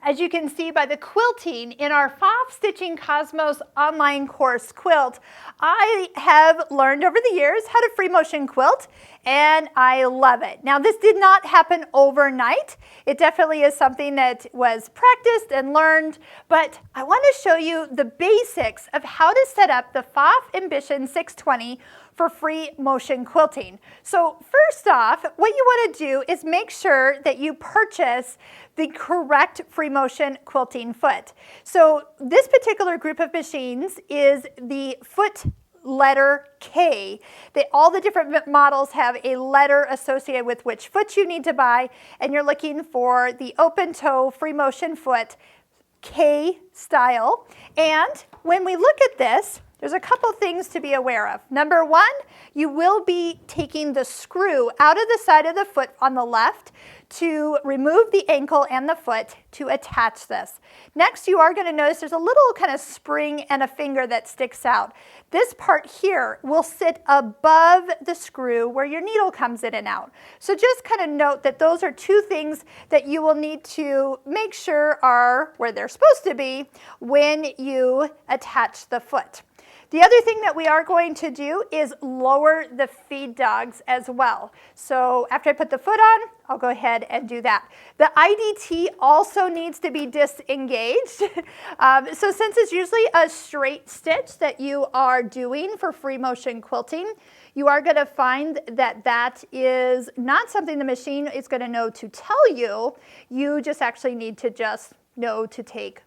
As you can see by the quilting in our Pfaff Stitching Cosmos online course quilt, I have learned over the years how to free motion quilt, and I love it. Now, this did not happen overnight. It definitely is something that was practiced and learned, but I want to show you the basics of how to set up the Pfaff Ambition 620 for free motion quilting. So first off, what you want to do is make sure that you purchase the correct free motion quilting foot. So this particular group of machines is the foot letter K. All the different models have a letter associated with which foot you need to buy, and you're looking for the open toe free motion foot K style. And when we look at this, there's a couple things to be aware of. Number one, you will be taking the screw out of the side of the foot on the left to remove the ankle and the foot to attach this. Next, you are going to notice there's a little kind of spring and a finger that sticks out. This part here will sit above the screw where your needle comes in and out. So just kind of note that those are two things that you will need to make sure are where they're supposed to be when you attach the foot. The other thing that we are going to do is lower the feed dogs as well. So after I put the foot on, I'll go ahead and do that. The IDT also needs to be disengaged. So since it's usually a straight stitch that you are doing for free motion quilting, you are going to find that that is not something the machine is going to know to tell you. You just actually need to just know to take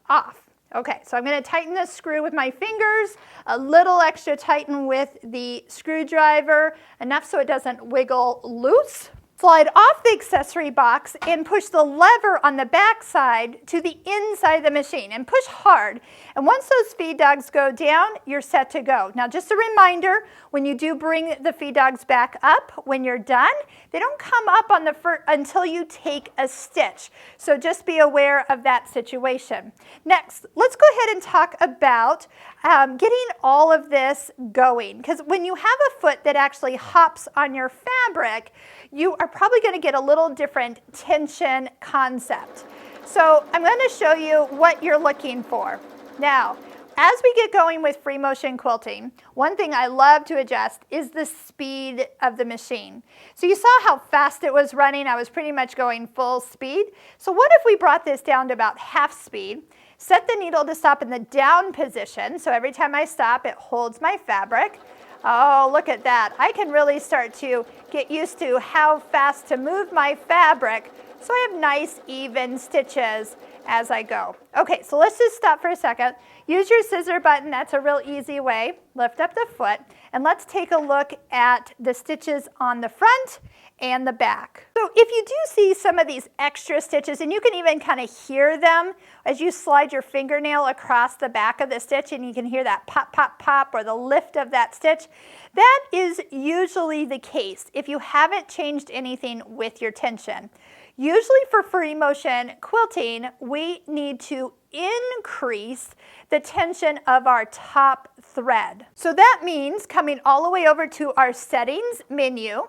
off. Okay, so I'm going to tighten this screw with my fingers, a little extra tighten with the screwdriver, enough so it doesn't wiggle loose. Slide off the accessory box and push the lever on the back side to the inside of the machine and push hard. And once those feed dogs go down, you're set to go. Now, just a reminder, when you do bring the feed dogs back up, when you're done, they don't come up on the until you take a stitch. So just be aware of that situation. Next, let's go ahead and talk about getting all of this going. Because when you have a foot that actually hops on your fabric, you are probably going to get a little different tension concept. So I'm going to show you what you're looking for. Now, as we get going with free motion quilting, one thing I love to adjust is the speed of the machine. So you saw how fast it was running. I was pretty much going full speed. So what if we brought this down to about half speed, set the needle to stop in the down position, so every time I stop, it holds my fabric. Oh, look at that. I can really start to get used to how fast to move my fabric so I have nice, even stitches as I go. Okay, so let's just stop for a second. Use your scissor button. That's a real easy way. Lift up the foot, and let's take a look at the stitches on the front and the back. So if you do see some of these extra stitches, and you can even kind of hear them as you slide your fingernail across the back of the stitch, and you can hear that pop, pop, pop, or the lift of that stitch, that is usually the case if you haven't changed anything with your tension. Usually for free motion quilting, we need to increase the tension of our top thread. So that means coming all the way over to our settings menu,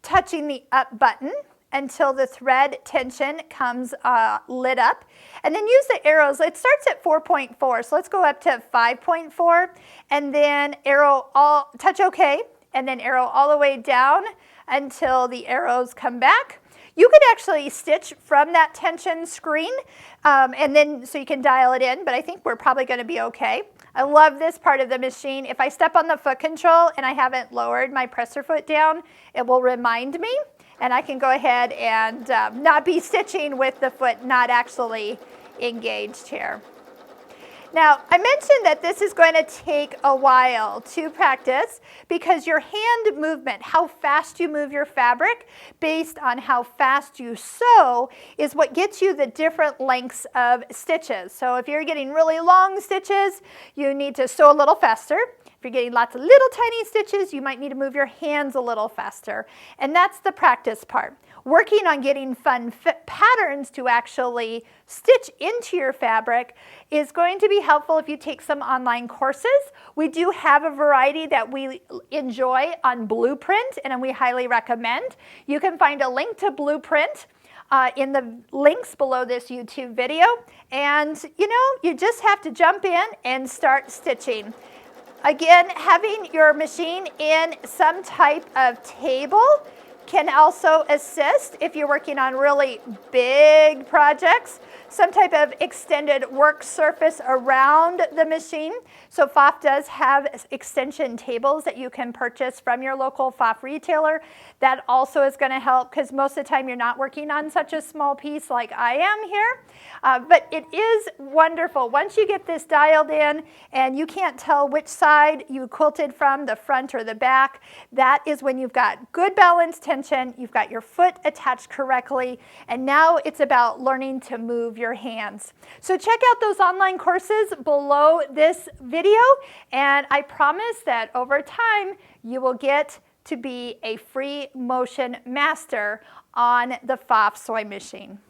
touching the up button until the thread tension comes lit up, and then use the arrows. It starts at 4.4, so let's go up to 5.4, and then touch OK, and then arrow all the way down until the arrows come back. You could actually stitch from that tension screen, and then so you can dial it in, but I think we're probably going to be okay. I love this part of the machine. If I step on the foot control and I haven't lowered my presser foot down, it will remind me, and I can go ahead and not be stitching with the foot not actually engaged here. Now, I mentioned that this is going to take a while to practice because your hand movement, how fast you move your fabric based on how fast you sew, is what gets you the different lengths of stitches. So if you're getting really long stitches, you need to sew a little faster. If you're getting lots of little tiny stitches, you might need to move your hands a little faster. And that's the practice part. Working on getting fun patterns to actually stitch into your fabric is going to be helpful if you take some online courses. We do have a variety that we enjoy on Bluprint, and we highly recommend. You can find a link to Bluprint in the links below this YouTube video. And you just have to jump in and start stitching. Again, having your machine in some type of table can also assist if you're working on really big projects. Some type of extended work surface around the machine. So Pfaff does have extension tables that you can purchase from your local Pfaff retailer. That also is going to help because most of the time you're not working on such a small piece like I am here. But it is wonderful. Once you get this dialed in and you can't tell which side you quilted from, the front or the back, that is when you've got good balance tension, you've got your foot attached correctly, and now it's about learning to move your hands. So check out those online courses below this video, and I promise that over time you will get to be a free motion master on the Pfaff sewing machine.